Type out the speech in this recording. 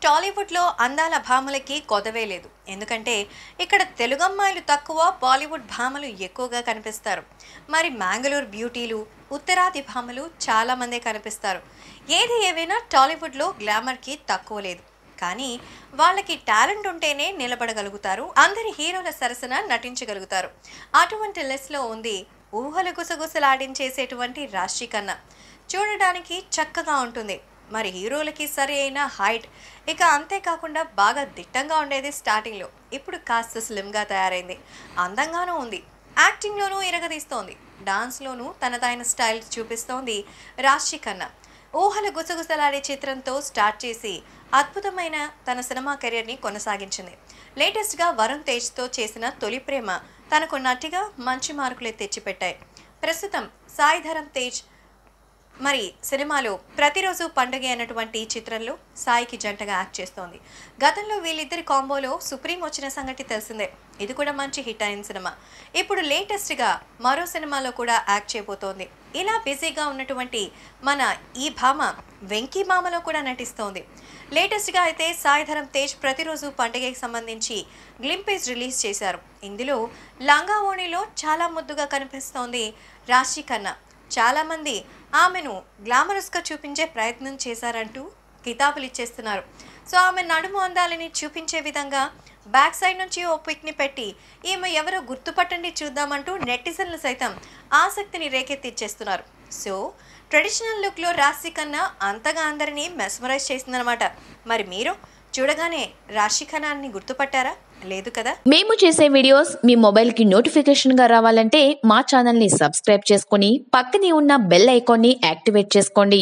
టాలీవుడ్లో అందాల భామలకి కొదవే లేదు. ఎందుకంటే ఇక్కడ తెలుగు అమ్మాయిలు తక్కువ, బాలీవుడ్ భామలు ఎక్కువగా కనిపిస్తారు. మరి మ్యాంగళూరు బ్యూటీలు, ఉత్తరాది భామలు చాలామందే కనిపిస్తారు. ఏది ఏవైనా టాలీవుడ్లో గ్లామర్కి తక్కువ లేదు. కానీ వాళ్ళకి టాలెంట్ ఉంటేనే నిలబడగలుగుతారు, అందరి హీరోల సరసన నటించగలుగుతారు. అటువంటి లిస్ట్లో ఉంది ఊహలు గుసగుసలాడించేసేటువంటి రాశి ఖన్నా. చూడడానికి చక్కగా ఉంటుంది, మరి హీరోలకి సరి అయిన హైట్, ఇక అంతేకాకుండా బాగా దిట్టంగా ఉండేది స్టార్టింగ్లో. ఇప్పుడు కాస్త స్లిమ్గా తయారైంది, అందంగానూ ఉంది, యాక్టింగ్లోనూ ఇరగదీస్తోంది, డాన్స్లోనూ తనదైన స్టైల్ చూపిస్తోంది రాశి ఖన్నా. ఊహల గుసగుసలాడే చిత్రంతో స్టార్ట్ చేసి అద్భుతమైన తన సినిమా కెరీర్ని కొనసాగించింది. లేటెస్ట్గా వరుణ్ తేజ్తో చేసిన తొలి ప్రేమ తనకు నటిగా మంచి మార్కులే తెచ్చిపెట్టాయి. ప్రస్తుతం సాయి ధరమ్ తేజ్ మరి సినిమాలో ప్రతిరోజు పండుగ అన్నటువంటి చిత్రంలో సాయికి జంటగా యాక్ట్ చేస్తోంది. గతంలో వీళ్ళిద్దరి కాంబోలో సుప్రీం వచ్చిన సంగతి తెలిసిందే. ఇది కూడా మంచి హిట్ అయిన సినిమా. ఇప్పుడు లేటెస్ట్గా మరో సినిమాలో కూడా యాక్ట్ చేయబోతోంది. ఇలా బిజీగా ఉన్నటువంటి మన ఈ భామ వెంకీ మామలో కూడా నటిస్తోంది. లేటెస్ట్గా అయితే సాయి ధరమ్ తేజ్ ప్రతిరోజు పండుగకి సంబంధించి గ్లింపేజ్ రిలీజ్ చేశారు. ఇందులో లంగా ఓణిలో చాలా ముద్దుగా కనిపిస్తోంది రాశి ఖన్నా. చాలామంది ఆమెను గ్లామరస్గా చూపించే ప్రయత్నం చేశారంటూ కితాబులు ఇచ్చేస్తున్నారు. సో ఆమె నడుము అందాలని చూపించే విధంగా బ్యాక్ సైడ్ నుంచి ఓ పిక్ని పెట్టి ఈమె ఎవరో గుర్తుపట్టండి చూద్దామంటూ నెటిజన్లు సైతం ఆసక్తిని రేకెత్తిచ్చేస్తున్నారు. సో ట్రెడిషనల్ లుక్లో రాశి ఖన్నా అంతగా అందరినీ మెస్మరైజ్ చేసిందనమాట. మరి మీరు చూడగానే రాశి ఖన్నాని గుర్తుపట్టారా? లేదు కదా. మేము చేసే వీడియోస్ మీ మొబైల్కి నోటిఫికేషన్గా రావాలంటే మా ఛానల్ని సబ్స్క్రైబ్ చేసుకొని పక్కనే ఉన్న బెల్ ఐకాన్ని యాక్టివేట్ చేసుకోండి.